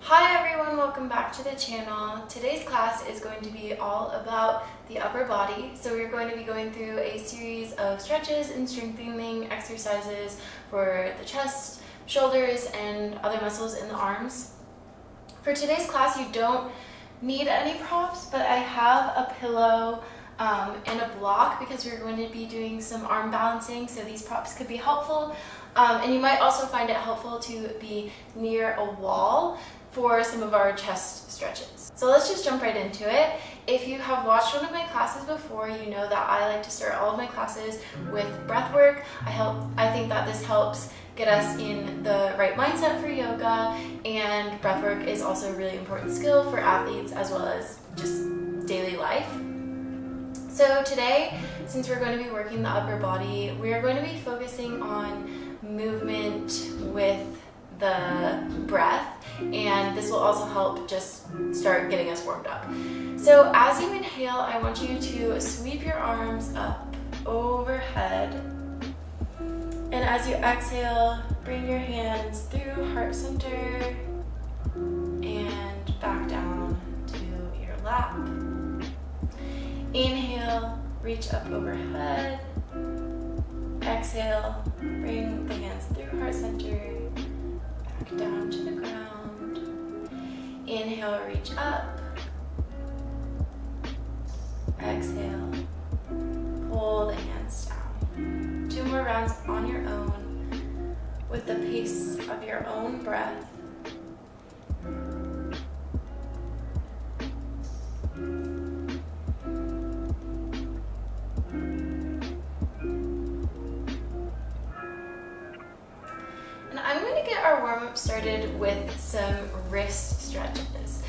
Hi everyone, welcome back to the channel. Today's class is going to be all about the upper body. So we're going to be going through a series of stretches and strengthening exercises for the chest, shoulders, and other muscles in the arms. For today's class, you don't need any props, but I have a pillow and a block because we're going to be doing some arm balancing, so these props could be helpful. And you might also find it helpful to be near a wall for some of our chest stretches. So let's just jump right into it. If you have watched one of my classes before, you know that I like to start all of my classes with breath work. I think that this helps get us in the right mindset for yoga, and breath work is also a really important skill for athletes as well as just daily life. So today, since we're going to be working the upper body, we are going to be focusing on movement with the breath, and this will also help just start getting us warmed up. So as you inhale, I want you to sweep your arms up overhead, and as you exhale, bring your hands through heart center and back down to your lap. Inhale, reach up overhead. Exhale, bring the hands through heart center, back down to the ground. Inhale, reach up. Exhale, pull the hands down. 2 more rounds on your own with the pace of your own breath. I'm going to get our warm-up started with some wrist stretches.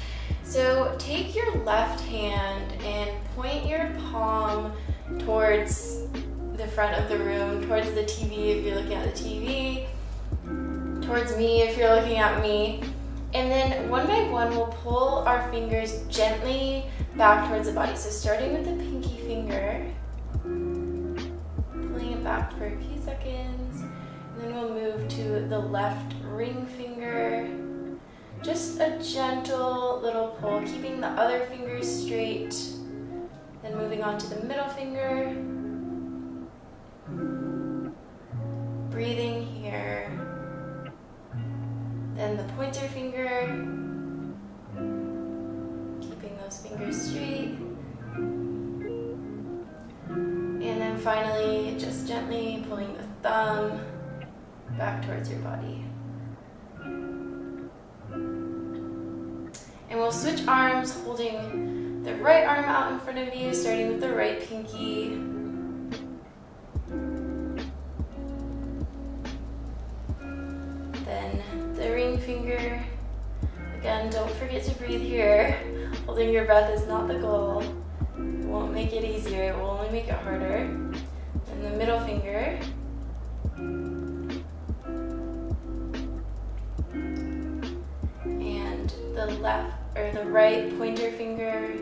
So take your left hand and point your palm towards the front of the room, towards the TV if you're looking at the TV, towards me if you're looking at me. And then one by one we'll pull our fingers gently back towards the body. So starting with the pinky finger, pulling it back for a few seconds. And then we'll move to the left ring finger. Just a gentle little pull, keeping the other fingers straight. Then moving on to the middle finger. Breathing here. Then the pointer finger. Keeping those fingers straight. And then finally, just gently pulling the thumb back towards your body. And we'll switch arms, holding the right arm out in front of you, starting with the right pinky. Then the ring finger. Again, don't forget to breathe here. Holding your breath is not the goal. It won't make it easier, it will only make it harder. And the middle finger. The right pointer finger,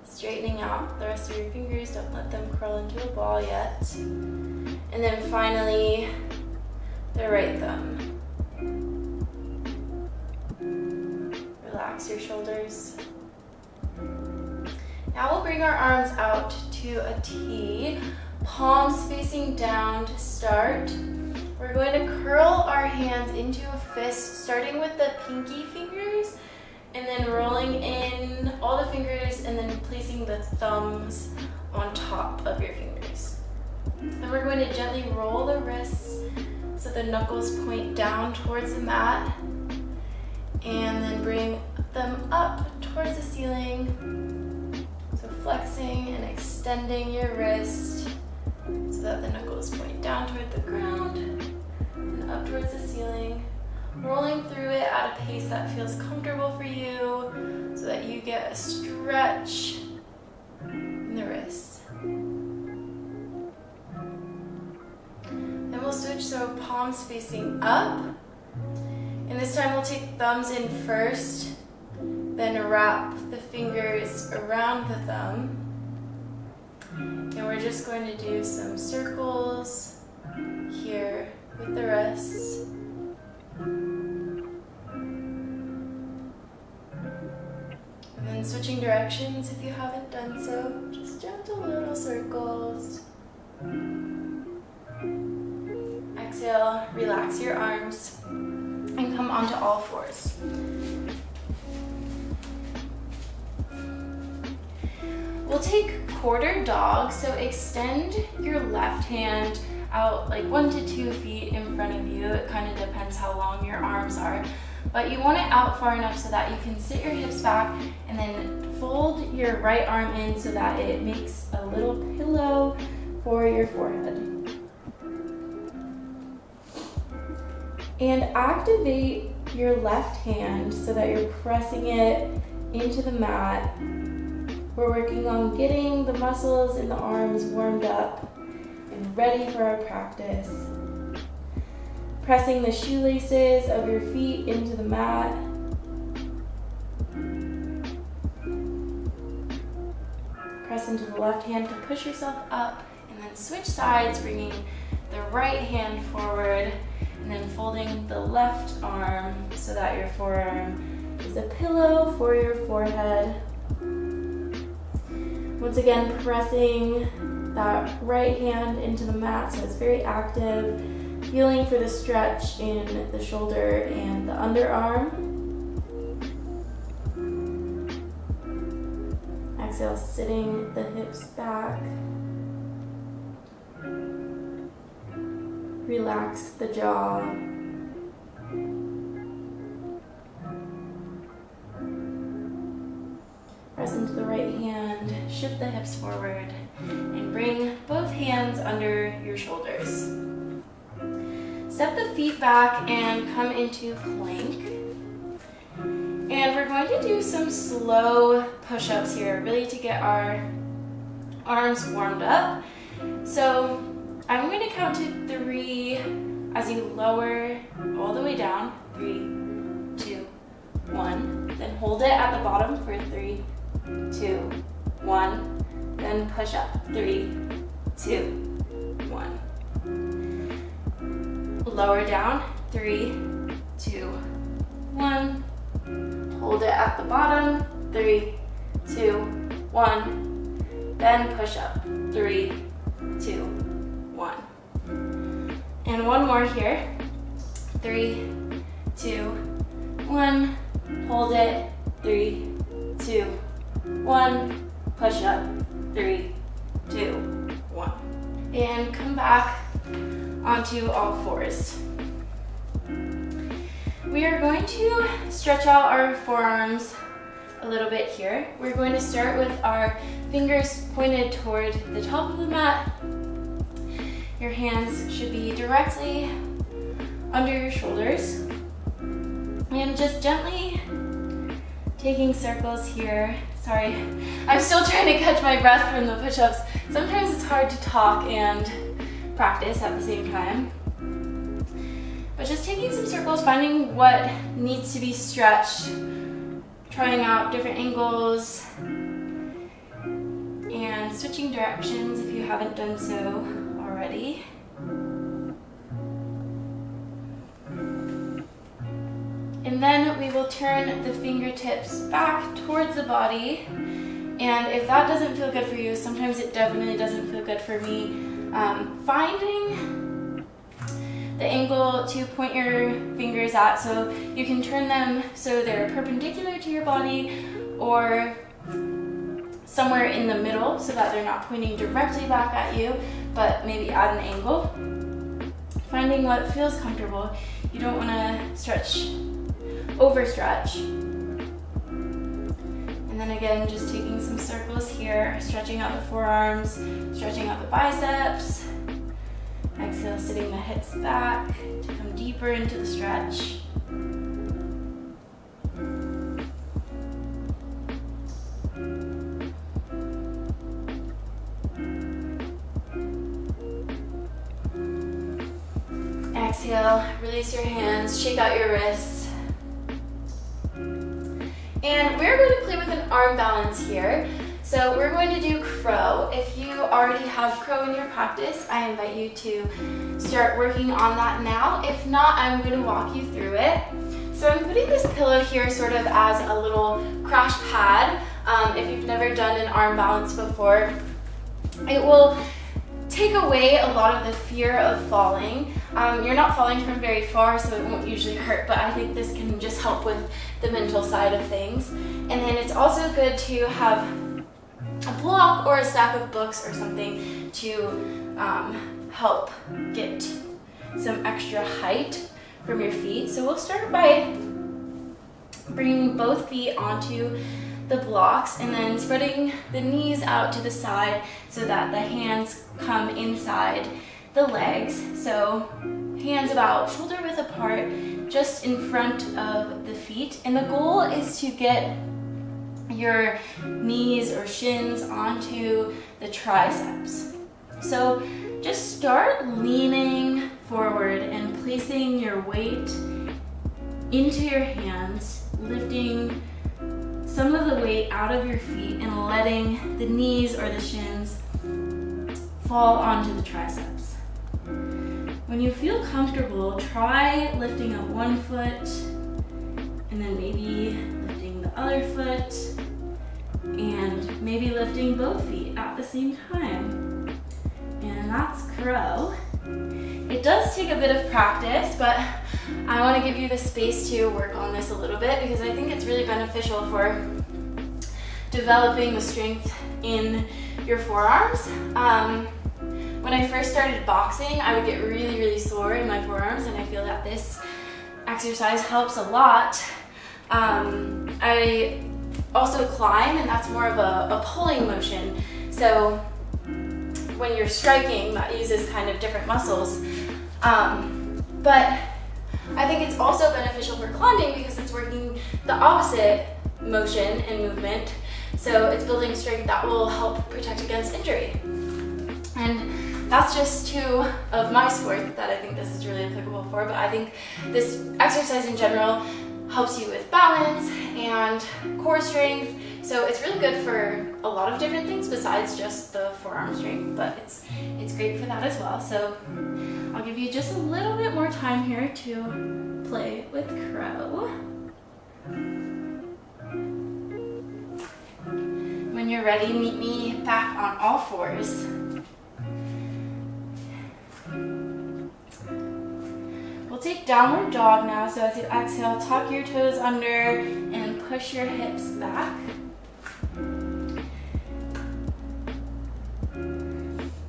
straightening out the rest of your fingers. Don't let them curl into a ball yet. And then finally, the right thumb. Relax your shoulders. Now we'll bring our arms out to a T, palms facing down to start. We're going to curl our hands into a fist, starting with the pinky fingers, and then rolling in all the fingers, and then placing the thumbs on top of your fingers. Then we're going to gently roll the wrists so the knuckles point down towards the mat, and then bring them up towards the ceiling. So flexing and extending your wrist so that the knuckles point down toward the ground and up towards the ceiling. Rolling through it at a pace that feels comfortable for you so that you get a stretch in the wrists. Then we'll switch so palms facing up. And this time we'll take thumbs in first, then wrap the fingers around the thumb. And we're just going to do some circles here with the wrists. switching directions if you haven't done so. Just gentle little circles. Exhale, relax your arms, and come onto all fours. We'll take quarter dog, so extend your left hand out like 1 to 2 feet in front of you. It kind of depends how long your arms are, but you want it out far enough so that you can sit your hips back and then fold your right arm in so that it makes a little pillow for your forehead. And activate your left hand so that you're pressing it into the mat. We're working on getting the muscles in the arms warmed up and ready for our practice. Pressing the shoelaces of your feet into the mat. Press into the left hand to push yourself up, and then switch sides, bringing the right hand forward, and then folding the left arm so that your forearm is a pillow for your forehead. Once again, pressing that right hand into the mat so it's very active, feeling for the stretch in the shoulder and the underarm. Exhale, sitting the hips back. Relax the jaw. Press into the right hand, shift the hips forward, and bring both hands under your shoulders. Step the feet back and come into plank. And we're going to do some slow push-ups here, really to get our arms warmed up. So I'm going to count to 3 as you lower all the way down. 3, 2, 1. Then hold it at the bottom for 3, 2, 1. Then push up. 3, 2, 1. Lower down. 3, 2, 1. Hold it at the bottom. 3, 2, 1. Then push up. 3, 2, 1. And one more here. 3, 2, 1. Hold it. 3, 2, 1. Push up. 3, 2, 1. And come back onto all fours. We are going to stretch out our forearms a little bit here. We're going to start with our fingers pointed toward the top of the mat. Your hands should be directly under your shoulders. And just gently taking circles here. Sorry, I'm still trying to catch my breath from the push-ups. Sometimes it's hard to talk and practice at the same time. But just taking some circles, finding what needs to be stretched, trying out different angles, and switching directions if you haven't done so already. And then we will turn the fingertips back towards the body. And if that doesn't feel good for you, sometimes it definitely doesn't feel good for me. Finding the angle to point your fingers at, so you can turn them so they're perpendicular to your body or somewhere in the middle so that they're not pointing directly back at you, but maybe at an angle. Finding what feels comfortable. You don't want to overstretch. And then again, just taking some circles here, stretching out the forearms, stretching out the biceps. Exhale, sitting the hips back to come deeper into the stretch. Exhale, release your hands, shake out your wrists. And we're going to play with an arm balance here. So we're going to do crow. If you already have crow in your practice, I invite you to start working on that now. If not, I'm going to walk you through it. So I'm putting this pillow here sort of as a little crash pad. If you've never done an arm balance before, it will take away a lot of the fear of falling. You're not falling from very far, so it won't usually hurt, but I think this can just help with the mental side of things. And then it's also good to have a block or a stack of books or something to help get some extra height from your feet. So we'll start by bringing both feet onto the blocks and then spreading the knees out to the side so that the hands come inside the legs. So hands about shoulder width apart, just in front of the feet. And the goal is to get your knees or shins onto the triceps. So just start leaning forward and placing your weight into your hands, lifting some of the weight out of your feet and letting the knees or the shins fall onto the triceps. When you feel comfortable, try lifting up one foot and then maybe lifting the other foot and maybe lifting both feet at the same time. And that's crow. It does take a bit of practice, but I want to give you the space to work on this a little bit because I think it's really beneficial for developing the strength in your forearms. When I first started boxing, I would get really, really sore in my forearms, and I feel that this exercise helps a lot. I also climb, and that's more of a pulling motion. So when you're striking, that uses kind of different muscles. But I think it's also beneficial for climbing because it's working the opposite motion and movement. So it's building strength that will help protect against injury. And that's just two of my sports that I think this is really applicable for, but I think this exercise in general helps you with balance and core strength. So it's really good for a lot of different things besides just the forearm strength, but it's great for that as well. So I'll give you just a little bit more time here to play with crow. When you're ready, meet me back on all fours. We'll take downward dog now, so as you exhale, tuck your toes under and push your hips back.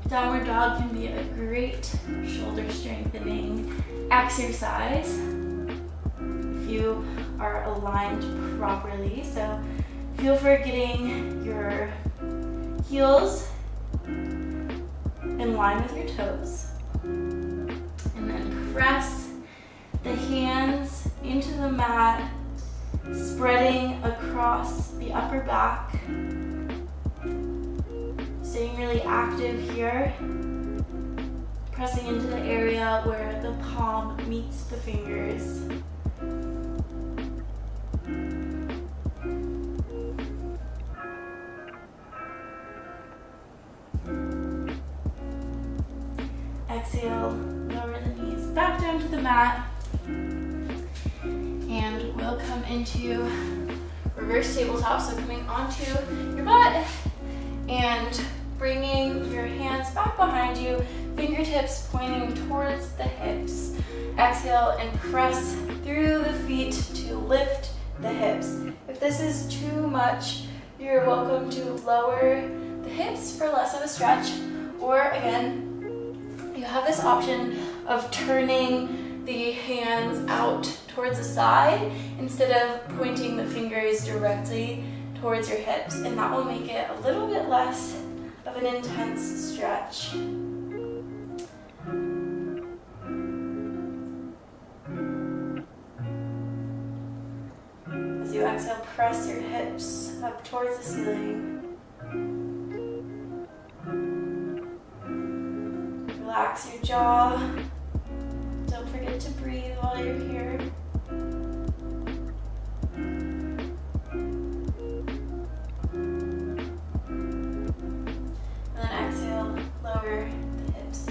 Downward dog can be a great shoulder strengthening exercise if you are aligned properly. So feel for getting your heels in line with your toes. And then press the hands into the mat, spreading across the upper back. Staying really active here, pressing into the area where the palm meets the fingers. Exhale, lower the knees back down to the mat. And we'll come into reverse tabletop, so coming onto your butt and bringing your hands back behind you, fingertips pointing towards the hips. Exhale and press through the feet to lift the hips. If this is too much, you're welcome to lower the hips for less of a stretch, or again, you have this option of turning the hands out towards the side instead of pointing the fingers directly towards your hips, and that will make it a little bit less of an intense stretch. As you exhale, press your hips up towards the ceiling. Relax your jaw. Don't forget to breathe while you're here. Lower the hips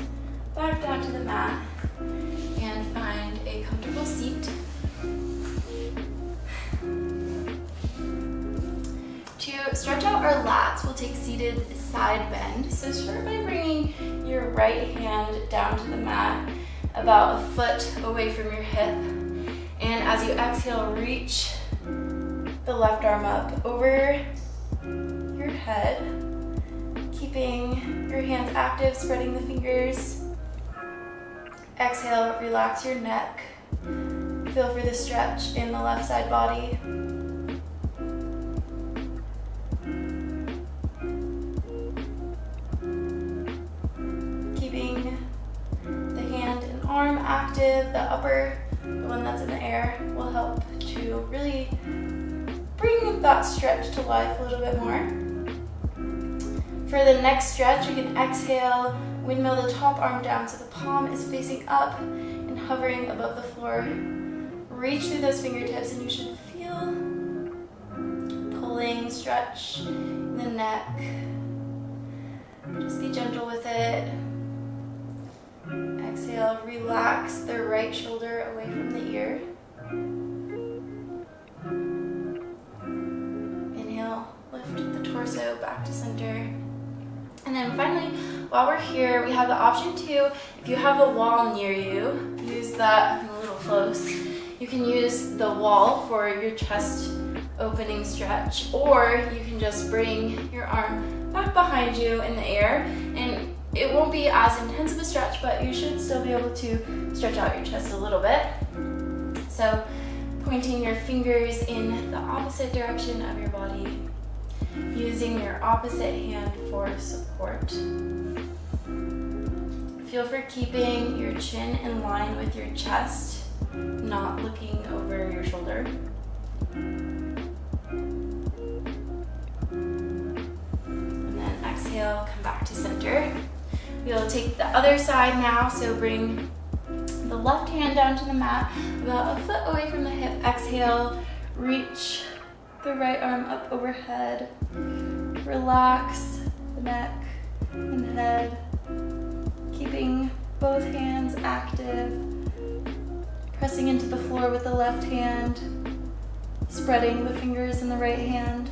back down to the mat and find a comfortable seat. stretch out our lats, we'll take seated side bend. So start by bringing your right hand down to the mat, about a foot away from your hip. And as you exhale, reach the left arm up over your head, keeping your hands active, spreading the fingers. Exhale, relax your neck. Feel for the stretch in the left side body. Keeping the hand and arm active, the upper, the one that's in the air, will help to really bring that stretch to life a little bit more. For the next stretch, you can exhale, windmill the top arm down so the palm is facing up and hovering above the floor. Reach through those fingertips and you should feel pulling stretch in the neck. Just be gentle with it. Exhale, relax the right shoulder away from the ear. Inhale, lift the torso back to center. And then finally, while we're here, we have the option to, if you have a wall near you, use that. I'm a little close. You can use the wall for your chest opening stretch, or you can just bring your arm back behind you in the air, and it won't be as intense of a stretch, but you should still be able to stretch out your chest a little bit. So pointing your fingers in the opposite direction of your body, using your opposite hand for support. Feel for keeping your chin in line with your chest, not looking over your shoulder. And then exhale, come back to center. We'll take the other side now, so bring the left hand down to the mat, about a foot away from the hip. Exhale, reach the right arm up overhead. Relax the neck and head, keeping both hands active. Pressing into the floor with the left hand, spreading the fingers in the right hand.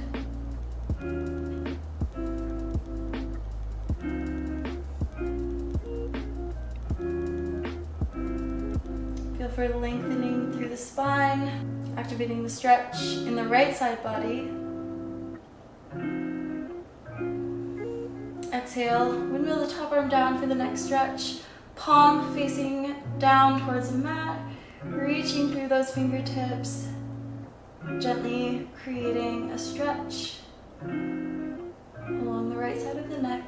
Feel for lengthening through the spine, activating the stretch in the right side body. Exhale, windmill the top arm down for the next stretch. Palm facing down towards the mat, reaching through those fingertips, gently creating a stretch along the right side of the neck.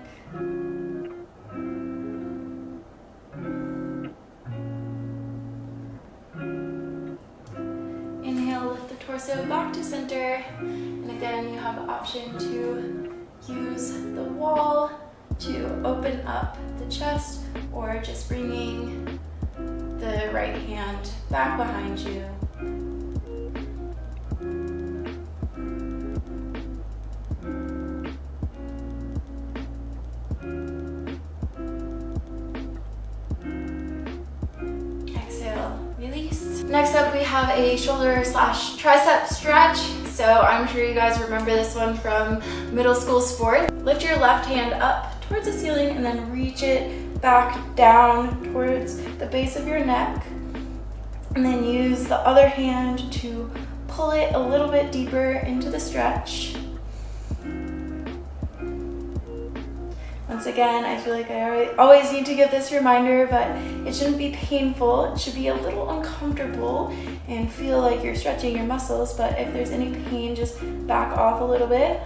Inhale, lift the torso back to center, and again you have the option to use the wall to open up the chest, or just bringing the right hand back behind you. Exhale, release. Next up, we have a shoulder / tricep stretch. So I'm sure you guys remember this one from middle school sport. Lift your left hand up towards the ceiling and then reach it back down towards the base of your neck. And then use the other hand to pull it a little bit deeper into the stretch. Once again, I feel like I always need to give this reminder, but it shouldn't be painful. It should be a little uncomfortable and feel like you're stretching your muscles, but if there's any pain, just back off a little bit.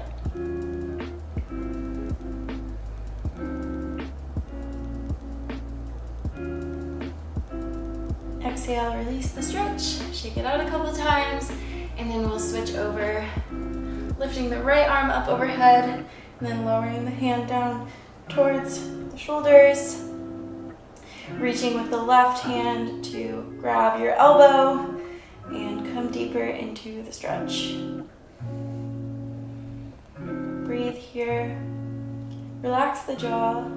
Exhale, release the stretch, shake it out a couple times, and then we'll switch over, lifting the right arm up overhead, and then lowering the hand down towards the shoulders, reaching with the left hand to grab your elbow and come deeper into the stretch. Breathe here, relax the jaw.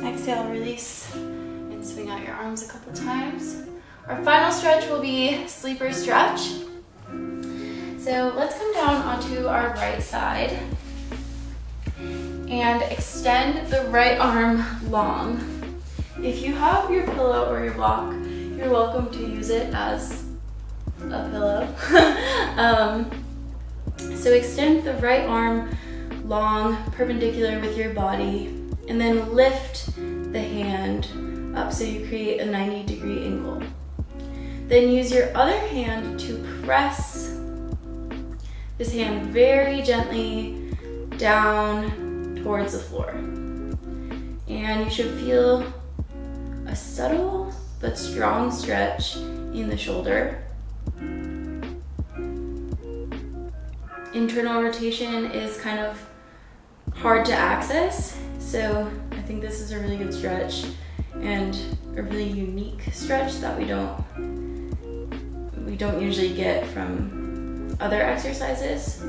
Exhale, release, and swing out your arms a couple times. Our final stretch will be sleeper stretch. So let's come down onto our right side and extend the right arm long. If you have your pillow or your block, you're welcome to use it as a pillow. So extend the right arm long, perpendicular with your body, and then lift the hand up so you create a 90-degree angle. Then use your other hand to press this hand very gently down towards the floor. And you should feel a subtle but strong stretch in the shoulder. Internal rotation is kind of hard to access, so I think this is a really good stretch and a really unique stretch that we don't usually get from other exercises.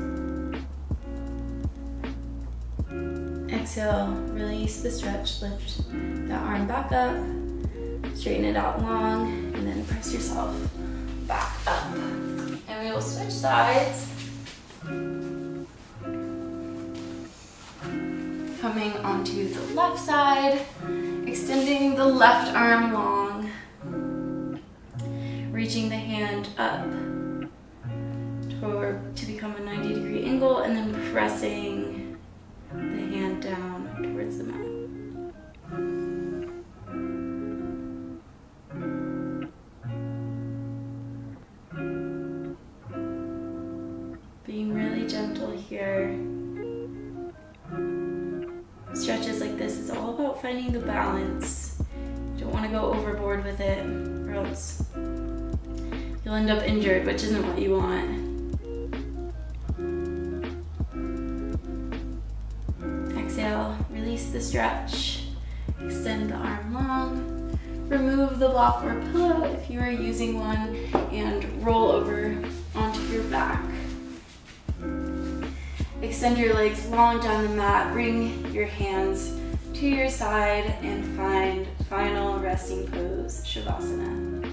Exhale, release the stretch, lift that arm back up, straighten it out long, and then press yourself back up. And we will switch sides. Coming onto the left side, extending the left arm long, reaching the hand up to become a 90-degree angle, and then pressing the hand down towards the mat. Being really gentle here. Stretches like this is all about finding the balance. You don't want to go overboard with it, or else you'll end up injured, which isn't what you want. Exhale, release the stretch, extend the arm long, remove the block or pillow if you are using one, and roll over onto your back. Extend your legs long down the mat, bring your hands to your side, and find final resting pose, Shavasana.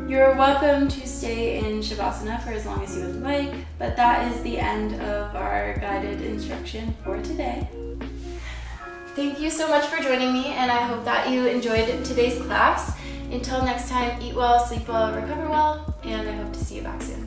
You're welcome to stay in Shavasana for as long as you would like, but that is the end of our guided instruction for today. Thank you so much for joining me, and I hope that you enjoyed today's class. Until next time, eat well, sleep well, recover well, and I hope to see you back soon.